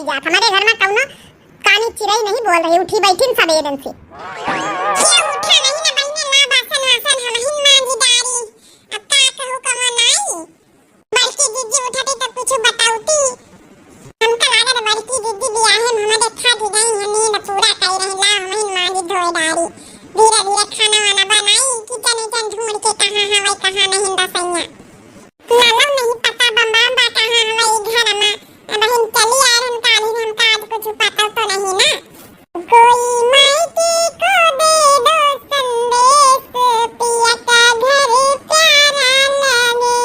जात। हमारे घर में कौनो कानी चिड़ई नहीं बोल रही, उठी बैठी सब एकदम से। ये उठा नहीं ना बहिने, ला बासन वासन हमहिन मांजी डारी। अब का कहू कमा नहीं, बड़की दीदी उठाती तो कुछ बताऊती। हमका लागत बड़की दीदी बियाहे में हमारे खा दी गई है, नींद पूरा कर रही। ला हमहिन मांजी धोए डारी, धीरे धीरे खाना वाना बनाई। किचन किचन ढूंढ के कहाँ हवाई कहाँ नहीं दसैया, लालो नहीं पता बम्बा बा कहाँ हवाई घर में। बहन चली आ रही काली, हमका आज कुछ पता तो नहीं ना। कोई मायके को दे दो संदेश, पिया का घर प्यारा लगे।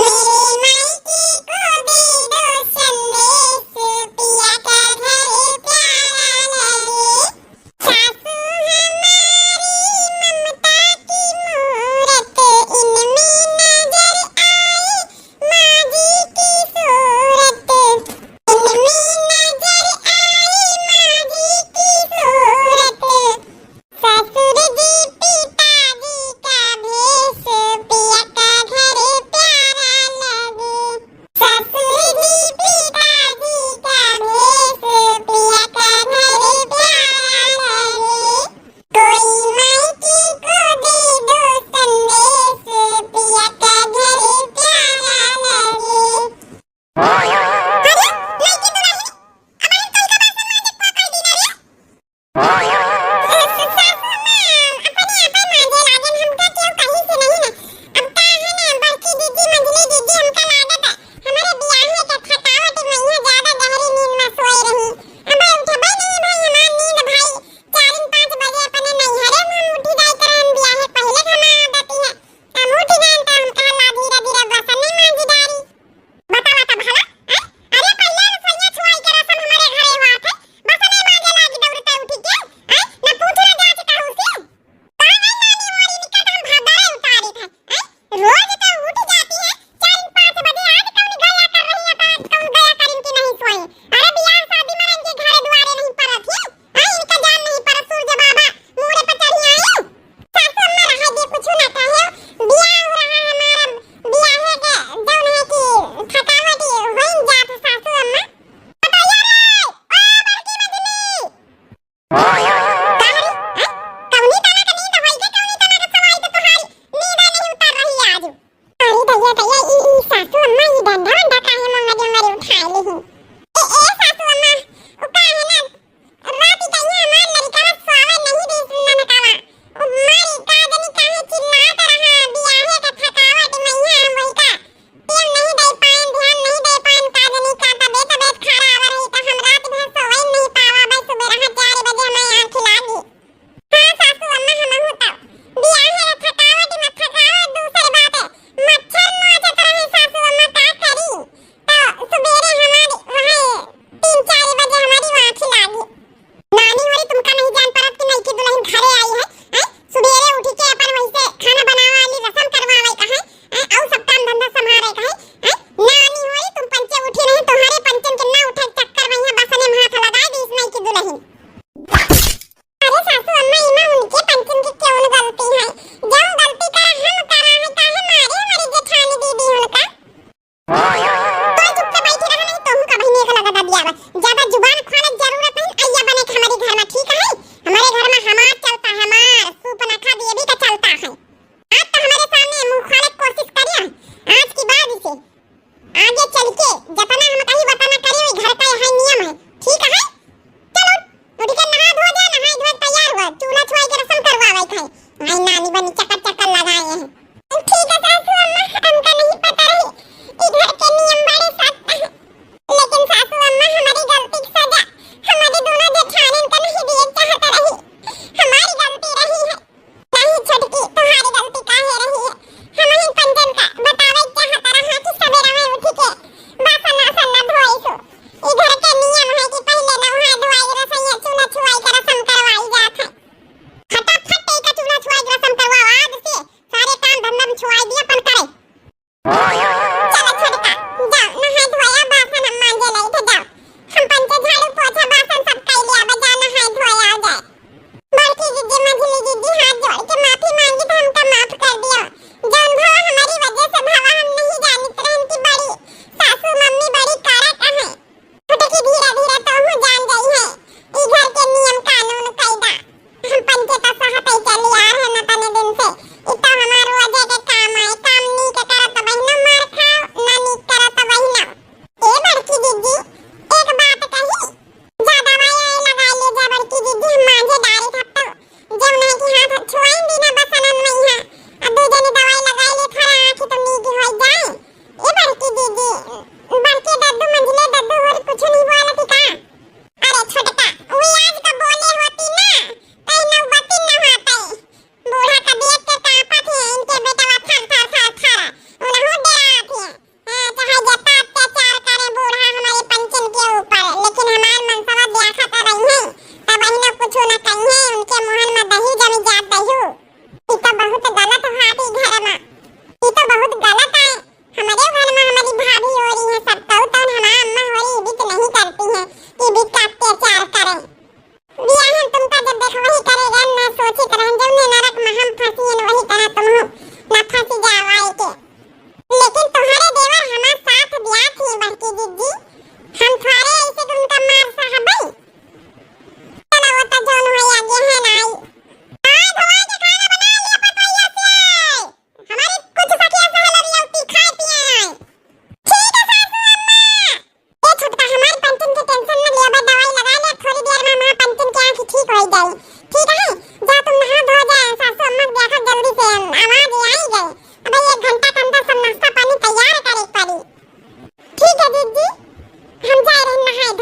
मेरे मायके को दे दो संदेश, पिया का घर प्यारा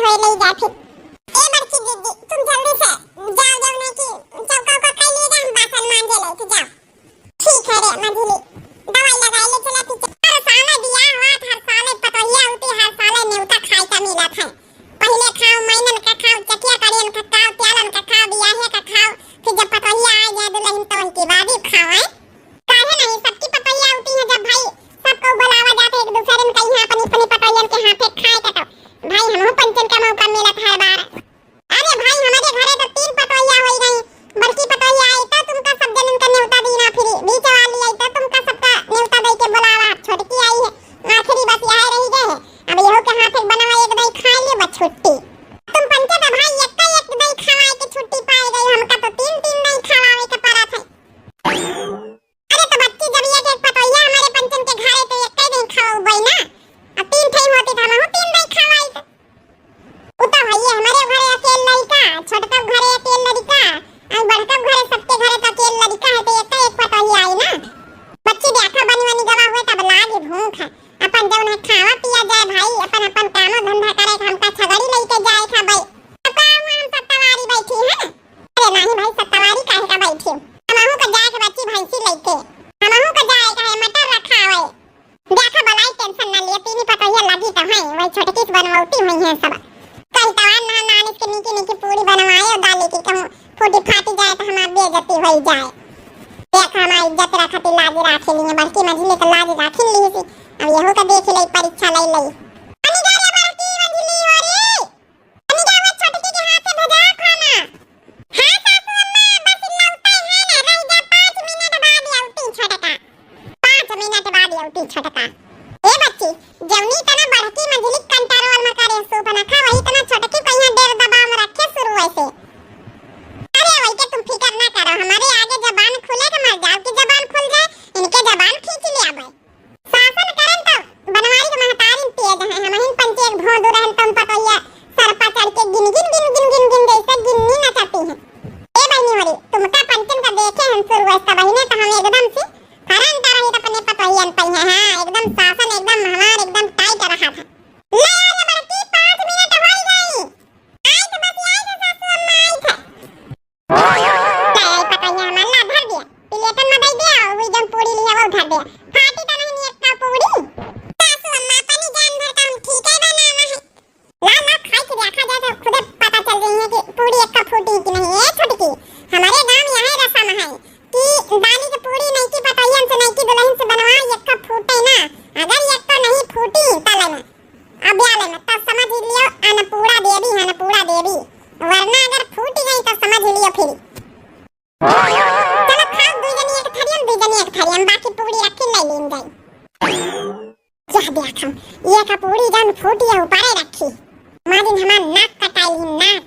धोए ले जा फिर। ए बड़की दीदी तुम जल्दी से जाओ जाओ नहीं कि चौका का खाई ले जा, हम बासन मांजे ले तो जाओ। ठीक है रे मंझली, दवाई लगाई ले चला पीछे। हर साल दिया हुआ, हर साल पतोहिया होती, हर साल नेवता खाई का मिला था। पहले खाओ महीनन का खाओ, चटिया करियन का खाओ, प्यालन का खाओ, बियाहे का खाओ, फिर जब पतोहिया आ जाए दुल्हन तो उनकी बादी खाओ है। काहे नहीं सबकी पतोहिया होती है, जब भाई सबको बुलावा जाते एक दूसरे में कहीं अपनी अपनी पतोहियन के हाथे खाए का तो भाई हमहु पंचन का मौका मिला था हर बार। अरे भाई हमारे घरे तो 3 पतोहिया होई गई, बड़की पतोहिया आई तो तुमका सब जनन का न्योता दीना, फिर बीच वाली आई तो तुमका सबका न्योता दे के बुलावा, छोटकी आई है आखिरी बस यही रही गए है। अब यहो के हाथे बनवा एक दई खा लिए बस छुट्टी। तुम पंचे तो भाई एक दई खवाए के छुट्टी पाए गई, हमका तो 3 दई खवावे के पड़ा था। अरे तो बच्ची जब ये एक पतोहिया हमारे पंचन के घरे तो एक दई खवाऊ ना, अब 3 ठई होती था हमहु 3 दई खवाई तो उता भैया हमारे घरे अकेले लड़का, छोटका घरे अकेले लड़का और बड़का घरे सबके घरे तो अकेले लड़का है तो एक पतोहिया आई ना। बच्ची देखा बनी बनी गवा हुए तब लागे भूख है, अपन जौन है खावा पिया जाए भाई, अपन अपन काम धंधा करे, हमका छगड़ी लेके जाए खा भाई। अब का हम सत्तावारी बैठी है। अरे नहीं भाई सत्तावारी काहे का बैठी, हमहु का जाए के बच्ची भैंसी लेके, हमहु का जाए का है मटर रखा है। देखा बलाई टेंशन ना लिए, 3 पतोहिया लगी तो है वही छोटकी से बनवाती हुई है सब। कल तवान ना नानी के नीचे नीचे पूरी बनवाए और डाले की कहूं फूटी फाटी जाए तो हमारी बेइज्जती हो जाए। देख हमारी इज्जत रखती लाज राखे लिए, बड़की मंझली तो लाज राखी ली थी, अब यहो का देख ले परीक्षा ले लई। अनि जा रे बड़की मंझली ओरे, अनि जा वो छोटकी के हाथ से भजा खाना। हां सासू अम्मा बस लौटा है ना, रह जा 5 मिनट बाद आउती छोटका, 5 मिनट बाद आउती छोटका। ए बच्ची जवनी तना बड़की मंझली कंट्रोल में करे सूप ना खा, वही तना छोटकी को यहां देर दबाव में रखे शुरू ऐसे। अरे वही के तुम फिकर ना करो, हमारे आगे जबान खुले के मर जाओ कि जबान खुल जाए, इनके जबान खींच ले आबे। शासन करन तो बनवारी के महतारिन तेज है, हम हिन पंचे एक भोंदू रहन तुम पतोहिया सर पर चढ़ के गिन जैसे गिननी ना चाहती है। ए बहनी होरी तुमका पंचन का देखे हम शुरू ऐसा बहिने तो हम एकदम से फरन तरह ही अपने पतोहियन पे है। हां एकदम शासन एकदम हमार एकदम टाइट रहा था। ले आ ले बड़की 5 मिनट हो गई, आई तो बस आई तो सासू अम्मा आई था। नहीं पतोहिया हमारा धर दिया प्लेटन में दे दिया, वो जब पूरी लिया वो धर दिया, फाटी तो नहीं एक का पूरी। सासू अम्मा अपनी जान भर का हम ठीक है बनाना है, ला ला खाई के देखा जाए तो खुद पता चल रही है कि पूरी एक का फूटी कि नहीं है। छोटकी हमारे गांव यही रस्म है कि दानी की पूरी नहीं की पतोहियन से नहीं की दुल्हन से बनवा एक का फूटे ना, अगर एक तो नहीं फूटी तले में अब याले में तो समझ लियो अन्नपूर्णा देवी है, अन्नपूर्णा देवी, वरना अगर फूट गई तो समझ लियो फिर। चलो खाओ दो जनी एक थाली बाकी पूरी रखी ले लीन जाई। जा देखा ये का पूरी जान फूटी है ऊपर रखी, मादिन हमार नाक कटाई नाक,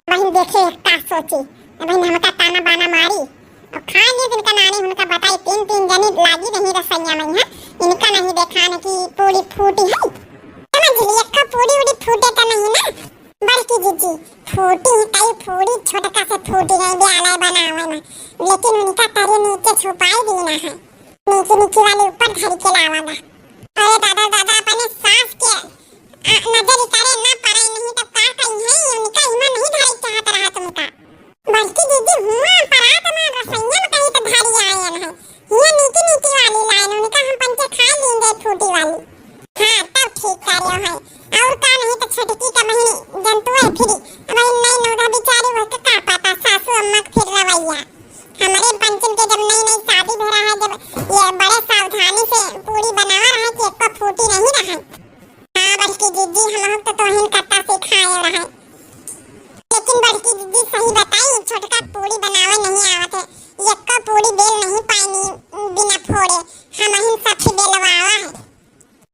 वही देखे का सोची वही हमका ताना बाना मारी और खाए नहीं दिन का नानी उनका बताई 3 जनी लागी नहीं रसैया में है, इनका नहीं देखा न कि पूरी फूटी है। समझ लिए का पूरी उड़ी फूटे तो नहीं ना बल्कि जीजी फूटी कई पूरी छोटका से फूटी गई ब्याले बनावे में, लेकिन उनका तरी नीचे छुपाई देना है, नीचे वाली ऊपर धरी के लावाना। अरे दादा अपने सास के नजर करे ना पड़े नहीं तो का कहीं है उनका इमा नहीं धरी चाहत रहा तुमका, बल्कि दीदी हुआ परात में रसैया में कहीं तो धरी आए ना, ये नीचे वाली लाइन उनका हम पंचे खा लेंगे फूटी वाली। हां तब ठीक कर रहे हो और का नहीं तो छोटकी का महीने जंतु है फिर अब नहीं नौदा बेचारी वो का पता सासू अम्मा फिर रवैया। हमारे पंचम के जब नई शादी हो रहा है, जब ये बड़े सावधानी से पूरी बना रहा है कि एक को फूटी नहीं रहा। हां बल्कि दीदी हम लोग तो हिन कट्टा से खाए रहा है, लेकिन बल्कि दीदी सही बताई छोटका पूरी बनावे नहीं आवत है, एक को पूरी बेल नहीं पानी बिना फोड़े, हम हिन सब बेलवावा है,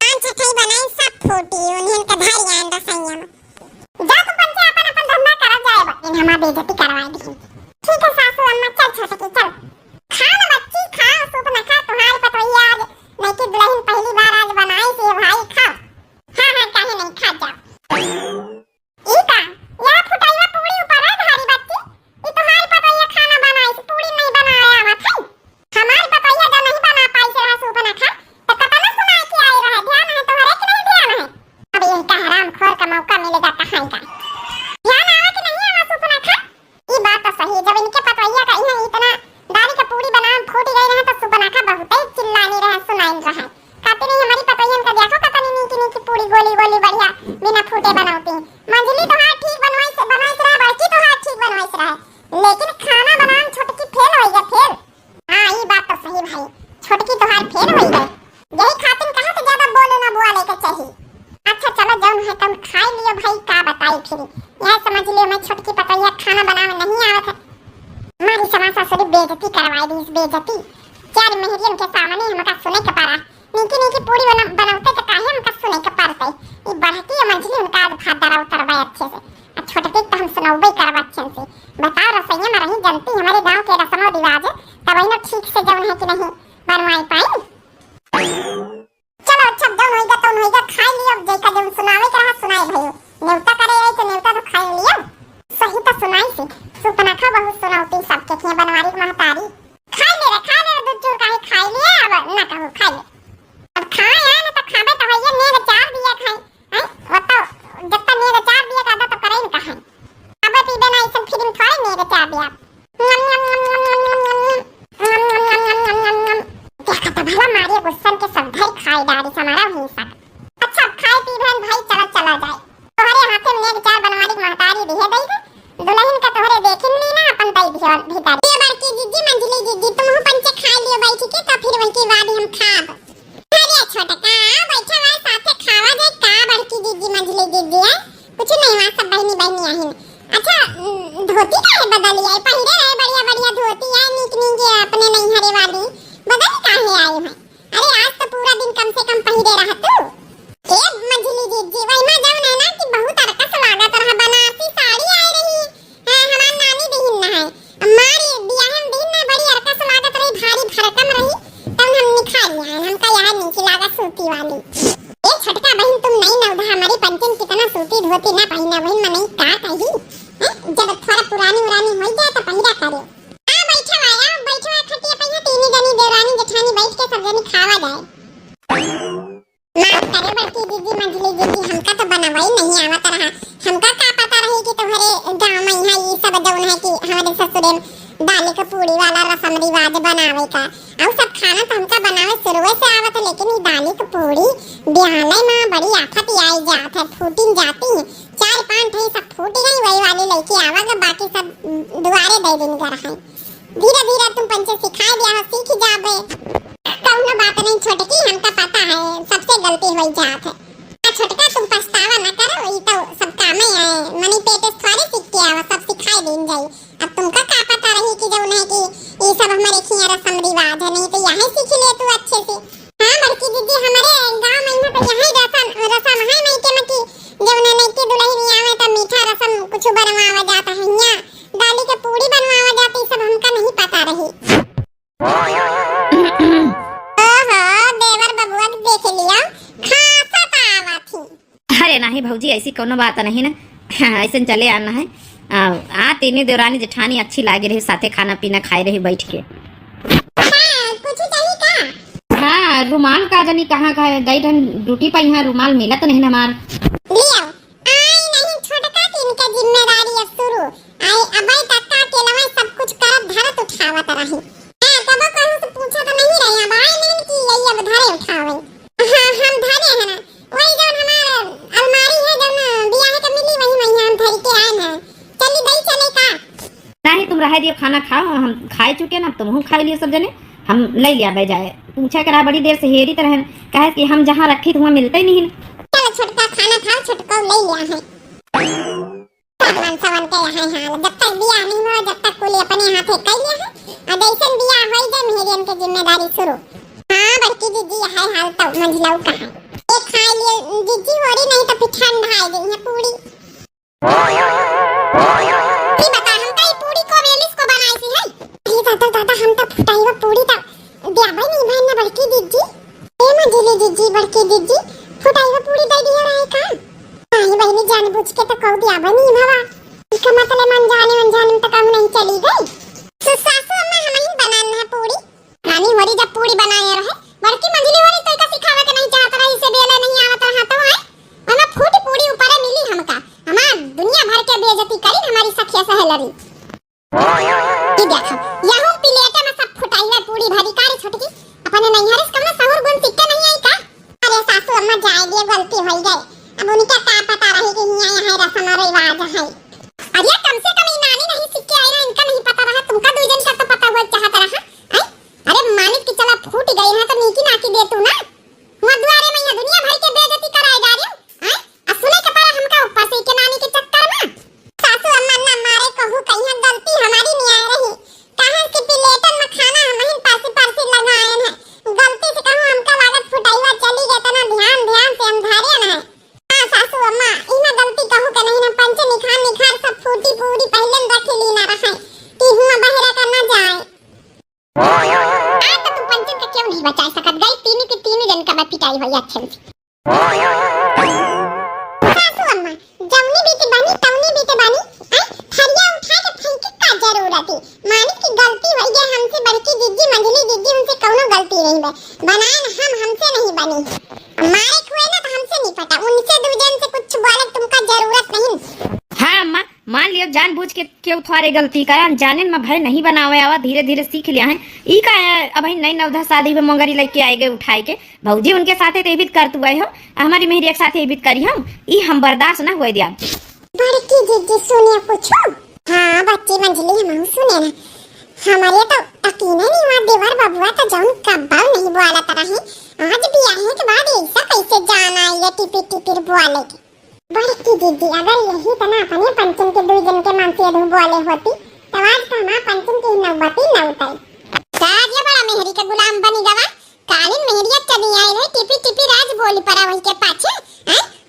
5-6 बनाई सब फूटी उन्हें का धारी आन रसैया में। जा तुम पंचे अपन धंधा करा जाए इन हमार बेइज्जती करवाए दी। ठीक है सासू अम्मा चल छोटकी चल खा ना बच्ची खा, सूप ना खा तुम्हारी पतोहिया आज नहीं कि दुल्हन पहली बार आज बनाई थी भाई खा। हां काहे नहीं खा जाओ। ई का या फुटाईवा पूरी ऊपर है धारी बच्ची, ई तुम्हारी पतोहिया खाना बनाई थी दिया बिना फूटे बनाती। मंजली तो हाथ ठीक बनवाई रहा, बड़की तो हाथ ठीक बनवाई रहा, लेकिन खाना बनाने छोटकी फेल हो गई फेल। हां ये बात तो सही भाई, छोटकी तो हाथ फेल हो गई। यही खातिर कहां से ज्यादा बोले ना बुआ लेके चाहिए। अच्छा चलो जौन है तुम खाई लियो भाई, का बताई फिर यह समझ लियो मैं छोटकी पतैया खाना बनावे नहीं आवत है। मारी समासा से बेइज्जती करवाई दी, बेइज्जती चार मेहरियन के सामने हमका सुने के पारा। नीकी नीकी पूरी बनावते तो काहे हमका सुने के पारते। ई बढ़ती मंजली उनका भात दरा उतरवाई अच्छे से, और छोटकी तो हम सुनाउबे करवा अच्छे से। बताओ रसोईया में रही जनती हमारे गांव के रस्म और रिवाज तब इनो ठीक से जौन है कि नहीं बनवाई पाई। चलो अच्छा जौन होइगा तौन होइगा, खाई लियो जैका जौन सुनावे के रहा सुनाई भयो। नेवता करे आई तो नेवता तो खाई लियो, सही तो सुनाई सी। सुपना खा बहुत सुनाउती सबके के बनवारी महतारी। खा ले दूध चूर काहे खाई लिया, अब ना कहू खाई ले। अब खाए है ना तो खाबे तो होइए, नेग चार दिया खाई हैं बताओ, जब तक नेग चार दिया का तो करे न कहां। अब पीबे ना इसन फिल्म थोड़े नेग चार दिया। देखा तो भला मारिए गुस्सन के सब भाई खाई डाली समारा ही सा। अच्छा खाए पी बहन भाई चला जाए, तोहरे हाथे में नेग चार बनवारी महतारी दिहे दई है, दुल्हन का तोहरे देखिन ली ना अपन दई भीतर। ये बड़की जीजी मंजली जीजी तुम हो पंचे खा लियो बैठ के, तो फिर उनकी वादी हम खाब। अरे छोटा का बैठा हुआ साथे खावा जाए का बड़की जीजी मंजली जीजी है कुछ नहीं, वहां सब बहनी बहनी आहिन। अच्छा धोती काहे बदली आई, पहिरे रहे बढ़िया बढ़िया धोती है नीक नीक अपने नहीं हरे वाली, बदली काहे आई है। अरे आज तो पूरा दिन कम से कम पहिरे रहा तू। ए मंजली जीजी वही में जाऊं है ना कि बहुत अरकस लागत रहा, बनारसी साड़ी आई रही है हमार नानी बहन ना है, हमारी बियाहन दिन में बड़ी अरकस लागत रही, भारी भरकम रही, तब हम निखा लिया हमका यहाँ नीचे लागा सूती वाली। ए छटका बहन तुम नहीं नवधा हमारी पंचन कितना सूती धोती ना पहिना बहन मने का कही जब थोड़ा पुरानी हो जाए तो पहिरा करो। आ बैठा खटिया पहिया तीन जनी देवरानी जेठानी बैठ के सब जनी खावा जाए। माफ करे बड़की दीदी मंजली दीदी हमका तो बनावाई नहीं आवत रहा, हमका का पता रही कि तुम्हारे गांव में यहाँ ये सब जौन है कि हमारे ससुरे दाल के पूरी वाला रसम रिवाज बनावे का और सब खाना तो हमका बनावे शुरू से आवत, लेकिन ये दाल की पूरी बिहाने में बड़ी आफत आई जात है, फूटिन जाती है, चार पांच थे सब फूट गई, वही वाली लड़की आवागा बाकी सब दुआरे दे दिन कर है। धीरे धीरे तुम पंचे सिखा दिया हो सीख जाबे, कौनो बात नहीं छोटकी हमका पता है सबसे गलती हो जात है। छोटका तुम पछतावा ना करो, ये तो सब काम है मनी पेटे थोड़े सीख के आवा, सब सिखाई दिन जाई। अब तुमका का पता रही कि जौन है कि ये सब हमारे खिया रस्म रिवाज है, नहीं तो यही सीख ले तू अच्छे से। हां बड़की दीदी हमारे गांव में तो यही रस्म है नहीं के मकी जौन है कि दुल्हन आवे तो मीठा रस्म कुछ बनवावा जाता है, यहां दाली के पूरी बनवावा जाती, सब हमका नहीं पता रही। देवर बबुआ देख लिया खासा तावा थी। अरे नहीं भौजी ऐसी कोनो बात नहीं ना, ऐसे चले आना है। आ तीनों देवरानी जेठानी अच्छी लागे रही, साथे खाना पीना खाए रही बैठ के। कुछ चाहिए का? हाँ रुमाल का जानी कहाँ का गई ढन ड्यूटी पर, यहाँ रुमाल मिला तो नहीं हमार लियो आई नहीं छोटका की इनका जिम्मेदारी अब शुरू आई, अबे तक के लवा सब कुछ करत धरत उठावत रही। हां कबो कहूं से पूछा तो नहीं रही, अब आई नहीं कि यही अब धरे उठावे। हां हम धरे है ना, वही जौन हमार अलमारी है जौन बियाह के मिली वही हम धर के आए हैं, चली दई चले का? नहीं तुम रह दियो खाना खाओ, हम खाए चुके ना, तुम खा लिए सब जने, हम ले लिया बे जाए। पूछा करा बड़ी देर से हेरी तरह कहे कि हम जहाँ रखी तो वहाँ मिलता ही नहीं। चलो छोटका खाना खाओ, छोटका ले लिया है सवन के यहाँ हाल, जब तक बियाह नहीं हो जब तक कुली अपने हाथे कर लिया है, और जैसे बियाह हो जाए मेहरियन की जिम्मेदारी शुरू। हाँ बड़की दीदी है हाल तो मंझलऊ का है, एक खा लिए दीदी हो रही नहीं तो फिर ठंडा गई है पूरी। ये बता हम कई पूरी को वेलिस को बनाई थी है, ये दादा हम तो फुटाई वो पूरी तो ब्याह नहीं भाई ना बड़की दीदी, ए मंझली दीदी बड़की दीदी फुटाई वो पूरी दे दिया रहे का? नहीं बहनी जानबूझ के तो कह दिया बनी भावा, इसका मतलब मन जाने तो कम नहीं चली गई। तो सासू अम्मा हमें बनाना है पूरी, नानी होरी जब पूरी बनाए रहे बड़की मंझली होरी तो का सिखावे के नहीं चाहत रही, इसे बेले नहीं आवत रहा तो है और फूटी पूरी ऊपर मिली हमका, हमार दुनिया भर के बेइज्जती करी हमारी सखिया सहेलरी। ये देखो यहां प्लेट में सब फुटाई है पूरी भरी कारी छोटकी, अपने नहीं हरिस कम ना सहूर गुण सिक्के नहीं आई का? अरे सासू अम्मा जाए दिए गलती हो गई, अब उनके है रस्म और रिवाज है। अरे कम से कम नानी नहीं सीख के आई ना, इनका नहीं पता रहा, तुमका दो जन का तो पता हुआ चाहता रहा। अरे मानिक की चला फूट गई है तो नीकी नाकी दे तू ना, हुआ दुआरे में यहाँ दुनिया भर के बेइज्जती कराए जा रही हूं। अब सुने के पारा हमका ऊपर से के नानी के चक्कर में सासू अम्मा ना मारे कहू कहीं गलती हमारी नहीं आ रही, कहां से प्लेटन में खाना हम ही पासी पासी लगाए हैं, गलती से कहूं हमका लागत फुटाईवा चली गई तना ध्यान ध्यान से हम धारे ना है। हां सासू अम्मा इना गलती कहू के नहीं ना पंच निखार सब फूटी पूरी पहले रख ली ना रहे कि हुआ बहरा का ना जाए। तो तू पंचन का क्यों नहीं बचा सकत गई, तीनों के तीनों जन का पिटाई हुई अच्छे से। सासू अम्मा जौनी बीते बनी तौनी बीते बनी, थरिया उठा के फेंके का जरूरत है, मानिक की गलती हुई है, हमसे बड़की दीदी मंझली दीदी उनसे कोनो गलती नहीं है, बनाए हम हमसे नहीं बनी, मारे हुए ना तो हमसे नहीं पटा, उनसे दो जन से कुछ बोले तुमका जरूरत नहीं। हाँ अम्मा मान लियो जानबूझ के क्यों थारे गलती करा, जाने में भय नहीं बनावे आवा, धीरे धीरे सीख लिया है। ई का अब नई नवधा शादी में मंगरी लेके आए गए उठाए के, भौजी उनके साथे तेबित कर तू गए हो, हमारी मेहरी एक साथे एबित करी हम, ई हम बर्दाश्त ना हुए दिया। बड़की जीजी सुनिए पूछो। हाँ बच्ची मंजली हम सुने ना, हमारे तो यकीन नहीं हुआ देवर बबुआ तो जौन कब्बाव नहीं बोला तरह आज भी आए के बाद ऐसा कैसे जाना ये टिपी टिपी बोले के। बड़की दीदी अगर यही तना अपने पंचम के दो जन के मन से अधू बोले होती तो आज तो हमारा पंचम की नौबती न उतरी, साज ये बड़ा मेहरी का गुलाम बनी गवा, कालीन मेहरिया चली आई रही टिपी टिपी राज बोली पड़ा वही के पाछे।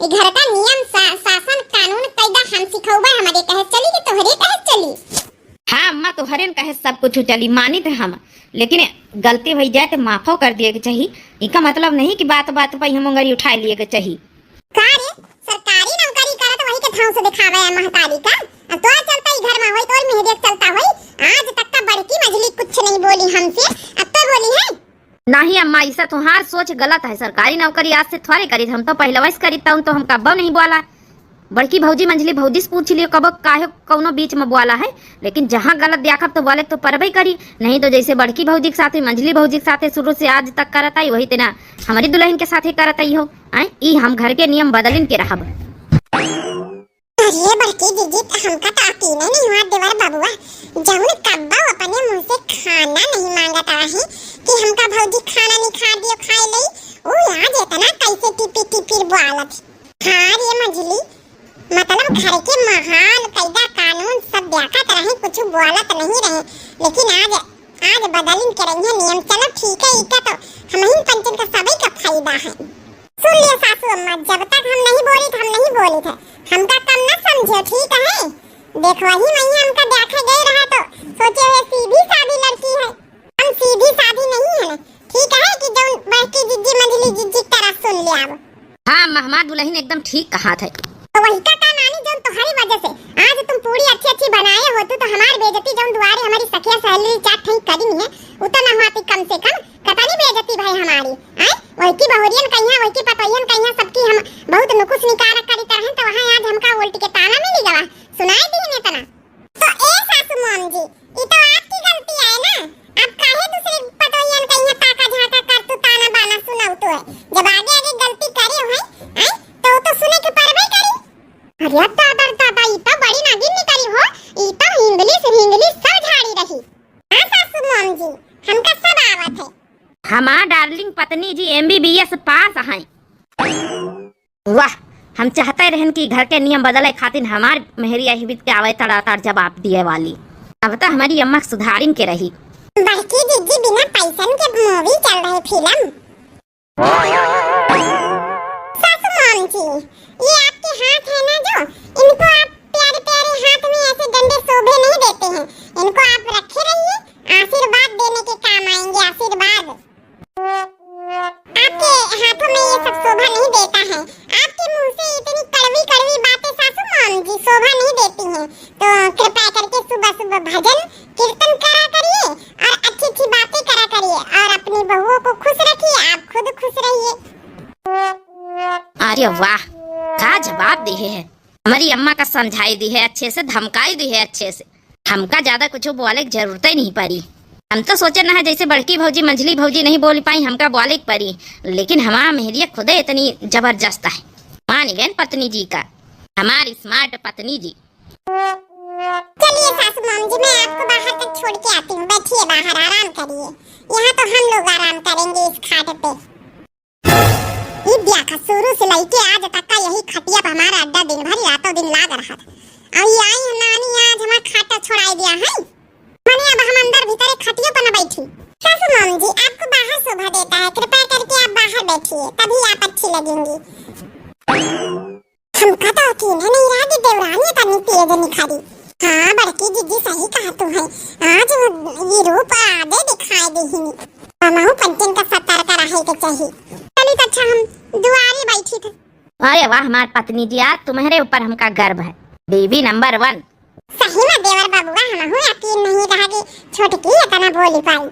ये घर का नियम शासन कानून कायदा हम सिखौबा, हमारे कहे चली कि तोहरे कहे चली। हाँ अम्मा तो हरेन कहे सब कुछ चली मानी थे हम, लेकिन गलती हो जाए तो माफो कर दिए के चाहिए, इनका मतलब नहीं कि बात बात पर हम मंगरी उठा लिए के चाहिए। कार्य सरकारी नौकरी करे तो वही के थाव से दिखावे है महतारी का, अब तो चलता ही घर में होई तो मेहरिया चलता होई, आज तक का बड़की मजली कुछ नहीं बोली हमसे, अब तो बोली है। नहीं अम्मा ऐसा तुम्हार सोच गलत है, सरकारी नौकरी आज से थोड़े करी, हम तो पहले वैसे करी तो हम कब्बो नहीं बोला, बड़की भौजी मंजली भौजी से पूछ लियो कब काहे कौनो बीच में बोला है, लेकिन जहाँ गलत देखब तो बोले तो परबई करी, नहीं तो जैसे बड़की भौजी के साथ मंजली भौजी के साथ शुरू से आज तक करत आई वही तेना हमारी दुल्हन के साथ करत आई हो। ई हम घर के नियम बदलिन के रहब। अरे बड़की दीदी हमका तो यकीन नहीं हुआ देवर बबुआ जौन कब्बा अपने मुंह से खाना नहीं मांगत रही कि हमका भौजी खाना नहीं खा दियो खाए लई, ओ आज इतना कैसे टिपी टिपी बोलत। हाँ ये मंजली मतलब घर के महाल कायदा कानून सब देखत रहे कुछ बोलत नहीं रहे, लेकिन आज बदलिन के रही है नियम, चलो ठीक है इका तो हमहिन पंचन का सभी का फायदा है। सुन लियो सासू अम्मा जब तक हम नहीं बोली थे हमका कम न समझो ठीक है, देखो वही नहीं हमका देखा गए रहा तो सोचे हुए सीधी सादी लड़की है, हम सीधी सादी नहीं है ना, ठीक है कि जो बड़की जिज्जी मंजली जिज्जी तरह सुन लिया। अब हाँ हमार दुल्हन एकदम ठीक कहा था, तो वही का नानी जो तुम्हारी वजह से आज तुम पूरी अच्छी अच्छी बनाए हो तो हमारी बेइज्जती जो दुआरे हमारी सखिया सहेली चाट नहीं करी है उतना हुआती कम से कम कतनी बेइज्जती भाई हमारी। वही की बहुरियन कहिया वही की पतोयन कहिया सबकी हम बहुत नुकुस निकार करी तरह तो वहां आज हमका उल्टी के ताना मिली गवा सुनाई दी ने तना। तो ए सासू मॉम जी ये तो आपकी गलती है ना, आप काहे दूसरे पतोयन कहिया ताका झाका कर तू ताना बाना सुनाऊ तो है, जब आगे आगे गलती करे हो तो सुने के परबई करी। अरे ताता ई तो बड़ी नागिन निकली हो, ई तो इंग्लिश सब झाड़ी रही। हां सासू मॉम जी हमका सब आवत है। हमार डार्लिंग पत्नी जी MBBS पास हैं। वाह हम चाहते रहन कि घर के नियम बदले खातिर हमार मेहरिया हिबित के आवे तड़ाताड़ जवाब दिए वाली, अब तो हमारी अम्मा सुधारिन के रही। बड़की दीदी बिना पैसन के मूवी चल रहे फिल्म। सासू मॉम जी ये आपके हाथ है ना जो इनको आप प्यारे प्यारे हाथ में ऐसे डंडे शोभे नहीं देते हैं, इनको आप रखे रहिए, आशीर्वाद देने के काम आएंगे, आशीर्वाद। आपके हाथों में ये सब शोभा नहीं देता है, आपके मुंह से इतनी कड़वी कड़वी बातें सासू मॉम जी शोभा नहीं देती हैं, तो कृपया करके सुबह सुबह भजन कीर्तन करा करिए और अच्छी अच्छी बातें करा करिए और अपनी बहुओं को खुश रखिए, आप खुद खुश रहिए। अरे वाह क्या जवाब दी है, हमारी अम्मा का समझाई दी है अच्छे से, धमकाई दी है अच्छे से, हमका ज्यादा कुछ बोले की जरूरत ही नहीं पड़ी। हम तो सोचे ना है जैसे बड़की भौजी मंझली भौजी नहीं बोल पाई हमका बोले पड़ी, लेकिन हमारा मेहरिया खुदे इतनी जबरदस्त है, मान गए पत्नी जी का। हमारी स्मार्ट पत्नी जी। चलिए सासू माम जी, मैं आपको बाहर तक छोड़ के आती हूँ। बैठिए बाहर, आराम करिए। यहाँ तो हम लोग आराम करेंगे इस खाट पे। ये ब्याह का शुरू से लेके आज तक का यही खटिया पर हमारा अड्डा दिन भर रातों दिन लाग रहा था। और ये आई है नानी, आज हमारा खाटा छोड़ाई दिया है। मने अब हम अंदर भीतर एक खटिया पर न बैठी। सासू माम जी, आपको बाहर शोभा देता है, कृपया करके आप बाहर बैठिए, तभी आप अच्छी लगेंगी। हम कहता कि नहीं राजी देवरानी करनी तेज निखारी। हाँ बड़की जीजी सही कहा तू है, आज ये रूप आधे दिखाई देही। मामा पंचन का सतर्क रहे के चाहिए। चलिए अच्छा, हम दुआरे बैठी थे। अरे वाह हमारी पत्नी जी, आज तुम्हारे ऊपर हमका गर्व है। बीबी नंबर 1। सही में देवर बाबूआ, हम यकीन नहीं रहा कि छोटकी इतना बोली पाई।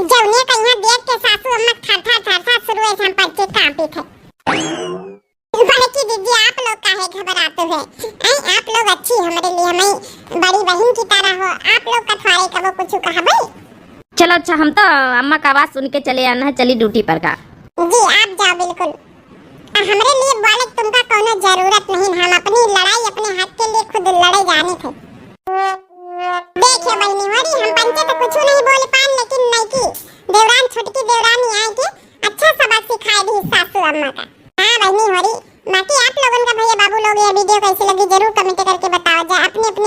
जौने कहीं देख के सासू अम्मा थर शुरू ऐसा पड़के कांपी थे। बड़की दीदी, आप लोग काहे घबराते हैं? आप लोग अच्छी हमारे लिए, हमें बड़ी बहन की तरह हो। आप लोग का थोड़े कबो कुछ कहबे? चलो अच्छा, हम तो अम्मा का आवाज सुन के चले आना है। चली ड्यूटी पर का। जी आप जाओ बिल्कुल। हमरे लिए बोले तुमका कोनो जरूरत नहीं। हम अपनी लड़ाई अपने हक के लिए खुद लड़े जाने थे। देखिए बहनी, हो रही हम